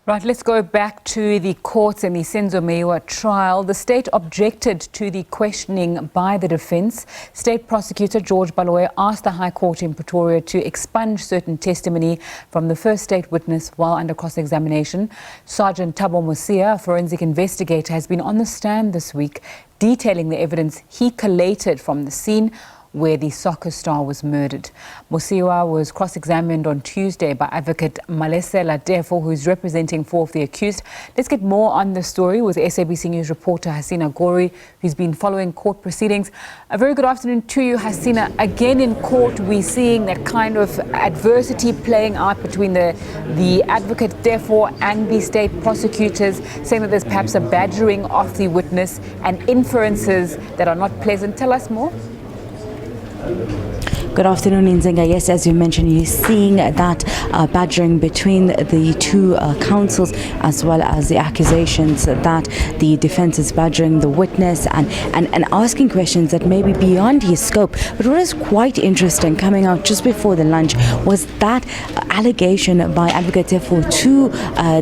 Right, let's go back to the courts in the Senzo Meyiwa trial. The state objected to the questioning by the defence. State prosecutor George Baloyi asked the High Court in Pretoria to expunge certain testimony from the first state witness while under cross-examination. Sgt Thabo Mosia, a forensic investigator, has been on the stand this week detailing the evidence he collated from the scene where the soccer star was murdered. Mosia was cross-examined on Tuesday by Advocate Malesela Teffo, who is representing 4 of the accused. Let's get more on the story with SABC News reporter Hasina Gori, who's been following court proceedings. A very good afternoon to you, Hasina. Again in court, we're seeing that kind of adversity playing out between the Advocate Teffo and the state prosecutors, saying that there's perhaps a badgering of the witness and inferences that are not pleasant. Tell us more. Good afternoon, Nzinga. Yes, as you mentioned, you're seeing that badgering between the two counsels, as well as the accusations that the defense is badgering the witness and asking questions that may be beyond his scope. But what is quite interesting coming out just before the lunch was that allegation by Advocate Teffo to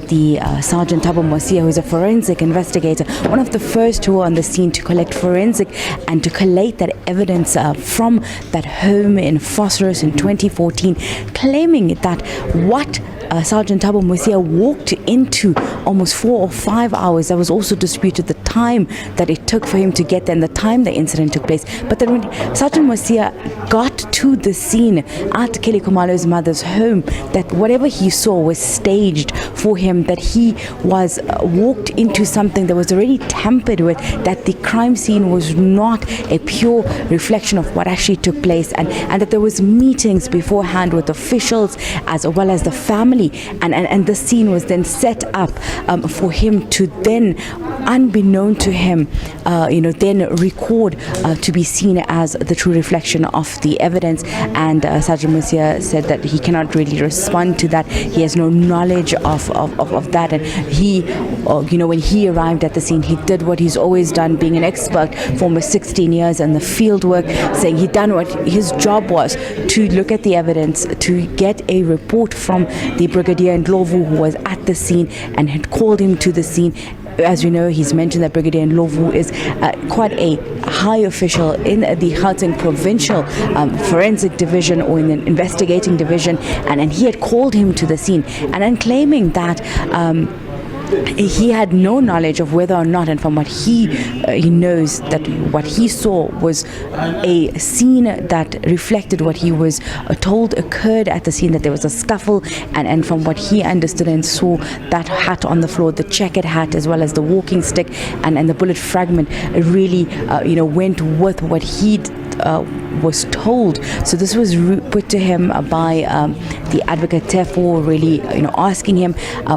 the Sgt Thabo Mosia, who is a forensic investigator, one of the first who were on the scene to collect forensic and to collate that evidence from that home in Phosphorus in 2014, claiming that what Sgt Thabo Mosia walked into almost 4 or 5 hours. That was also disputed, the time that it took for him to get there and the time the incident took place. But then when Sgt Mosia got to the scene at Kelly Khumalo's mother's home, that whatever he saw was staged for him, that he was walked into something that was already tampered with, that the crime scene was not a pure reflection of what actually took place, and that there was meetings beforehand with officials as well as the family, and the scene was then set up for him to then, unbeknown to him, then record to be seen as the true reflection of the evidence. And Sgt Mosia said that he cannot really respond to that. He has no knowledge of that, and he, when he arrived at the scene, he did what he's always done, being an expert for almost 16 years in the field work, saying he'd done what his job was, to look at the evidence, to get a report from the Brigadier Ndlovu, who was at the scene and had called him to the scene. As you know, he's mentioned that Brigadier Ndlovu is quite a high official in the Gauteng Provincial Forensic Division, or in the investigating division, and he had called him to the scene, and then claiming that he had no knowledge of whether or not, and from what he knows, that what he saw was a scene that reflected what he was told occurred at the scene, that there was a scuffle, and from what he understood and saw, that hat on the floor, the checkered hat, as well as the walking stick and the bullet fragment really went with what he was told. So this was put to him by the Advocate Teffo, really asking him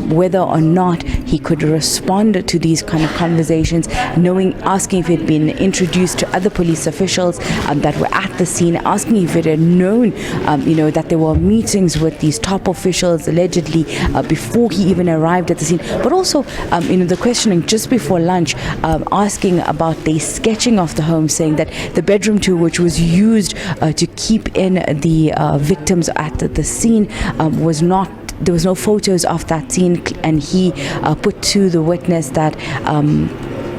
whether or not he could respond to these kind of conversations, asking if he'd been introduced to other police officials that were at the scene, asking if it had known that there were meetings with these top officials allegedly before he even arrived at the scene. But also the questioning just before lunch, asking about the sketching of the home, saying that the bedroom tool, which was used to keep in the victims at the scene, there was no photos of that scene, and he put to the witness that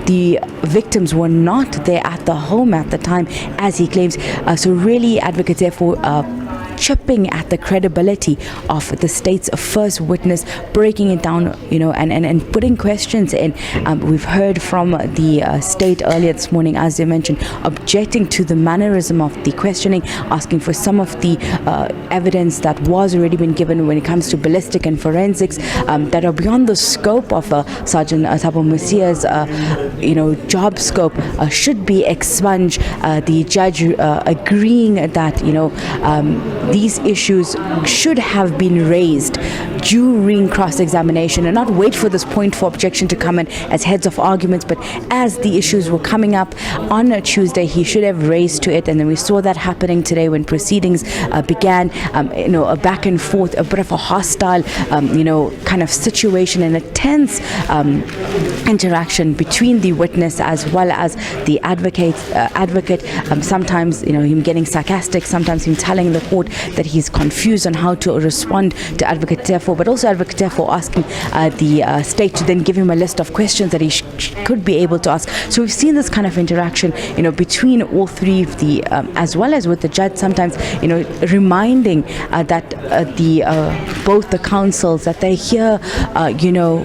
the victims were not there at the home at the time, as he claims. So really, Advocate Teffo chipping at the credibility of the state's first witness, breaking it down, and putting questions in. We've heard from the state earlier this morning, as they mentioned, objecting to the mannerism of the questioning, asking for some of the evidence that was already been given when it comes to ballistic and forensics that are beyond the scope of Sgt Thabo Mosia's job scope, should be expunged. The judge agreeing that these issues should have been raised during cross-examination, and not wait for this point for objection to come in as heads of arguments, but as the issues were coming up on a Tuesday, he should have raised to it. And then we saw that happening today when proceedings began, a back and forth, a bit of a hostile, kind of situation, and a tense interaction between the witness as well as the advocate. Sometimes, him getting sarcastic, sometimes him telling the court that he's confused on how to respond to Advocate Advocate Teffo, but also Advocate Teffo asking the state to then give him a list of questions that he could be able to ask. So we've seen this kind of interaction, between all three of the, as well as with the judge, sometimes, reminding that both the councils, that they're here,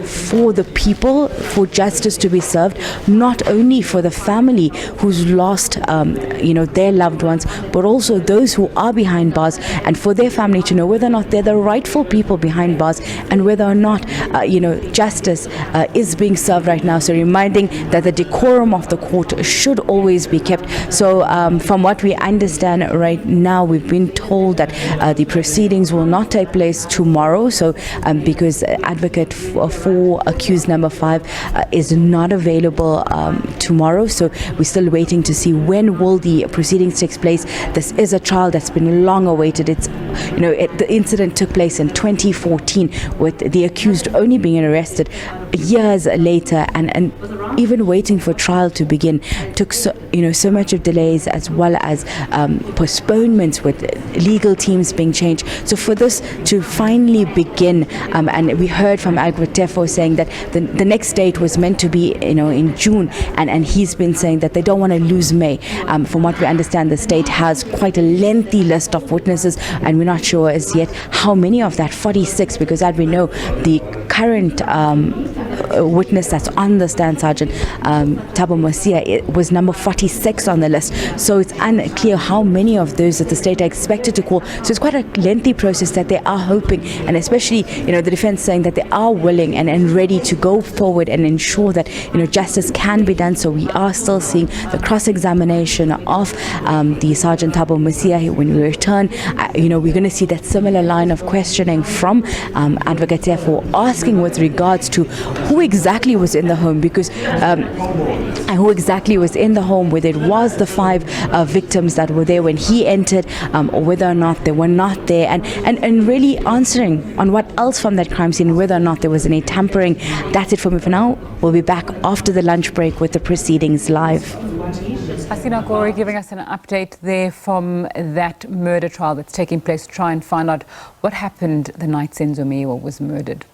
for the people, for justice to be served, not only for the family who's lost, their loved ones, but also those who are behind bars, and for their family to know whether or not they're the rightful people behind bars, and whether or not, justice is being served right now. So reminding that the decorum of the court should always be kept. So from what we understand right now, we've been told that the proceedings will not take place tomorrow. So because advocate for accused number 5 is not available tomorrow. So we're still waiting to see when will the proceedings take place. This is a trial that's been long awaited. It's, the incident took place in 2014 with the accused only being arrested years later, and even waiting for trial to begin took so much of delays, as well as postponements with legal teams being changed. So for this to finally begin, and we heard from Advocate Teffo saying that the next date was meant to be in June, and he's been saying that they don't want to lose May. From what we understand, the state has quite a lengthy list of witnesses, and we're not sure as yet how many of that 46, because as we know, the current witness that's on the stand, Sgt Thabo Mosia, was number 46 on the list. So it's unclear how many of those that the state are expected to call. So it's quite a lengthy process that they are hoping, and especially the defense saying that they are willing and ready to go forward and ensure that justice can be done. So we are still seeing the cross-examination of the Sgt Thabo Mosia. When we return, we're going to see that similar line of questioning from Advocate Teffo, asking with regards to who exactly was in the home, because who exactly was in the home, whether it was the 5 victims that were there when he entered, or whether or not they were not there, and really answering on what else from that crime scene, whether or not there was any tampering. That's it for me for now. We'll be back after the lunch break with the proceedings live. Hasina Gori giving us an update there from that murder trial that's taking place to try and find out what happened the night Senzo Meyiwa was murdered.